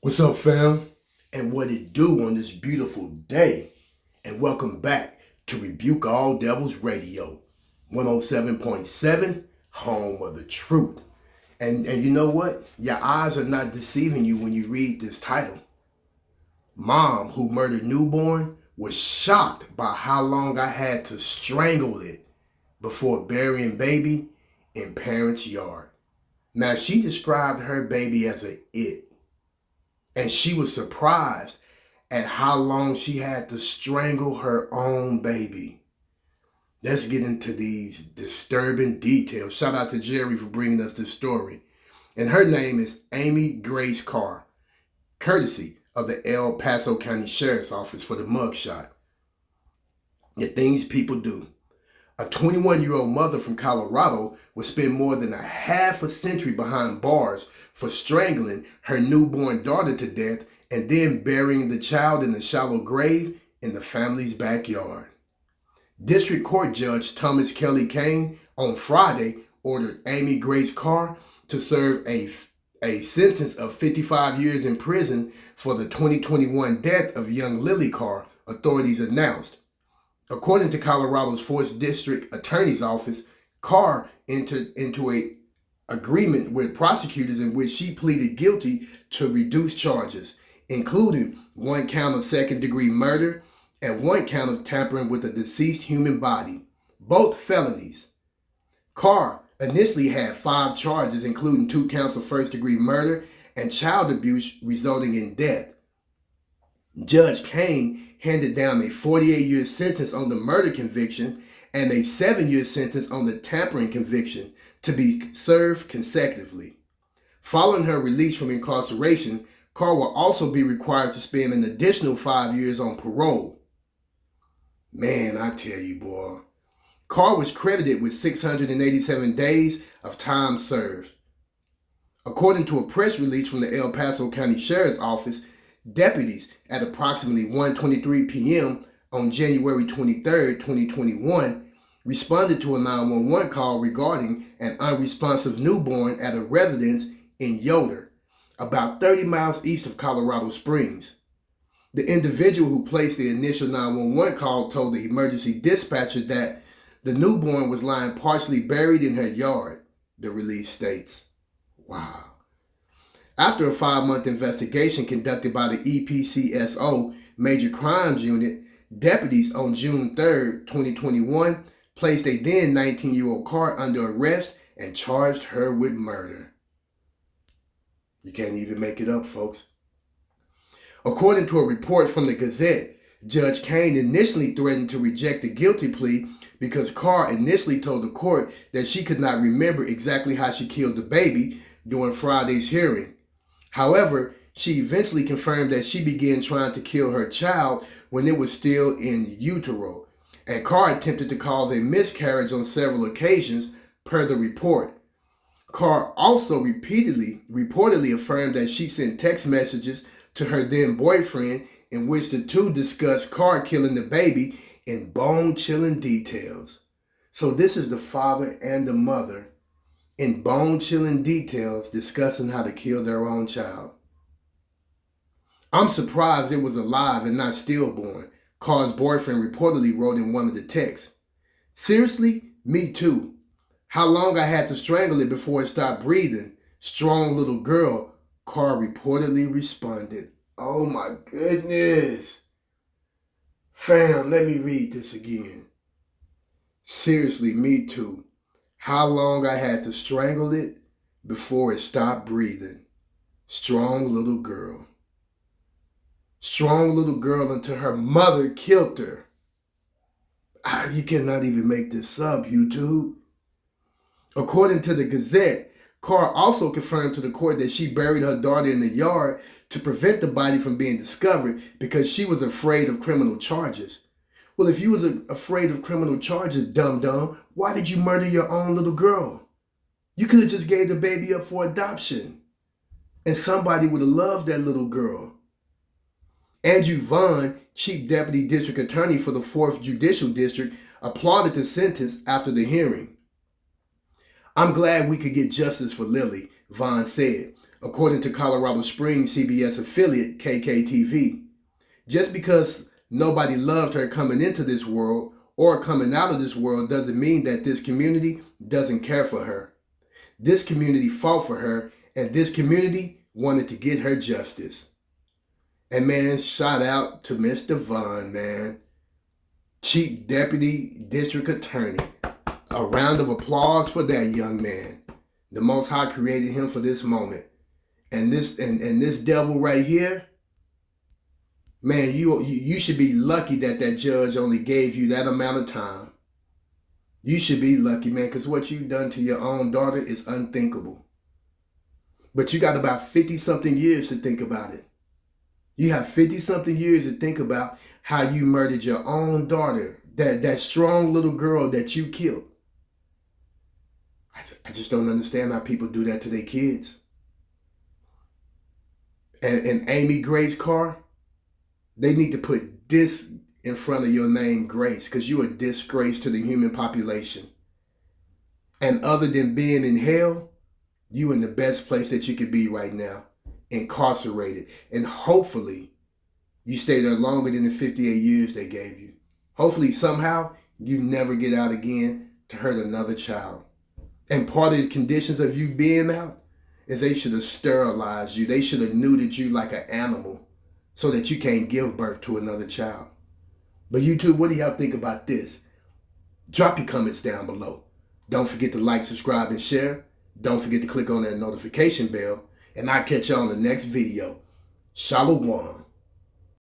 What's up, fam? And what it do on this beautiful day? And welcome back to Rebuke All Devils Radio, 107.7, home of the truth. And you know what? Your eyes are not deceiving you when you read this title. Mom who murdered newborn was shocked by how long I had to strangle it before burying baby in parents' yard. Now, she described her baby as a it. And she was surprised at how long she had to strangle her own baby. Let's get into these disturbing details. Shout out to Jerry for bringing us this story. And her name is Amy Grace Carr, courtesy of the El Paso County Sheriff's Office for the mugshot. The things people do. A 21-year-old mother from Colorado would spend more than a half a century behind bars for strangling her newborn daughter to death and then burying the child in a shallow grave in the family's backyard. District Court Judge Thomas Kelly Kane on Friday ordered Amy Grace Carr to serve a sentence of 55 years in prison for the 2021 death of young Lily Carr, authorities announced. According to Colorado's 4th District Attorney's Office, Carr entered into an agreement with prosecutors in which she pleaded guilty to reduced charges, including 1 count of second-degree murder and 1 count of tampering with a deceased human body, both felonies. Carr initially had 5 charges, including 2 counts of first-degree murder and child abuse resulting in death. Judge Kane handed down a 48-year sentence on the murder conviction and a 7-year sentence on the tampering conviction to be served consecutively. Following her release from incarceration, Carr will also be required to spend an additional 5 years on parole. Man, I tell you, boy. Carr was credited with 687 days of time served. According to a press release from the El Paso County Sheriff's Office, deputies at approximately 1:23 p.m. on January 23, 2021, responded to a 911 call regarding an unresponsive newborn at a residence in Yoder, about 30 miles east of Colorado Springs. The individual who placed the initial 911 call told the emergency dispatcher that the newborn was lying partially buried in her yard, the release states. Wow. After a 5-month investigation conducted by the EPCSO Major Crimes Unit, deputies on June 3, 2021, placed a then 19-year-old Carr under arrest and charged her with murder. You can't even make it up, folks. According to a report from the Gazette, Judge Kane initially threatened to reject the guilty plea because Carr initially told the court that she could not remember exactly how she killed the baby during Friday's hearing. However, she eventually confirmed that she began trying to kill her child when it was still in utero, and Carr attempted to cause a miscarriage on several occasions, per the report. Carr also reportedly affirmed that she sent text messages to her then boyfriend in which the two discussed Carr killing the baby in bone-chilling details. So this is the father and the mother in bone-chilling details discussing how to kill their own child. I'm surprised it was alive and not stillborn, Carr's boyfriend reportedly wrote in one of the texts. Seriously? Me too. How long I had to strangle it before it stopped breathing? Strong little girl, Carr reportedly responded. Oh my goodness. Fam, let me read this again. Seriously, me too. How long I had to strangle it before it stopped breathing. Strong little girl. Strong little girl until her mother killed her. You cannot even make this up, YouTube. According to the Gazette, Carr also confirmed to the court that she buried her daughter in the yard to prevent the body from being discovered because she was afraid of criminal charges. Well, if you was afraid of criminal charges, dum-dum, why did you murder your own little girl? You could have just gave the baby up for adoption. And somebody would have loved that little girl. Andrew Vaughn, Chief Deputy District Attorney for the 4th Judicial District, applauded the sentence after the hearing. I'm glad we could get justice for Lily, Vaughn said. according to Colorado Springs CBS affiliate KKTV. Just because nobody loved her coming into this world or coming out of this world doesn't mean that this community doesn't care for her. This community fought for her, and this community wanted to get her justice. And man, shout out to Mr. Vaughn, man. Chief Deputy District Attorney. A round of applause for that young man. The Most High created him for this moment. And this devil right here, man, you should be lucky that judge only gave you that amount of time. You should be lucky, man, because what you've done to your own daughter is unthinkable. But you got about 50-something years to think about it. You have 50-something years to think about how you murdered your own daughter, that strong little girl that you killed. I just don't understand how people do that to their kids. And Amy Grace Carr, they need to put this in front of your name, Grace, because you're a disgrace to the human population. And other than being in hell, you in the best place that you could be right now, incarcerated. And hopefully you stay there longer than the 58 years they gave you. Hopefully somehow you never get out again to hurt another child. And part of the conditions of you being out is they should have sterilized you. They should have neutered you like an animal so that you can't give birth to another child. But YouTube, what do y'all think about this? Drop your comments down below. Don't forget to like, subscribe, and share. Don't forget to click on that notification bell. And I'll catch you on the next video. Shalom.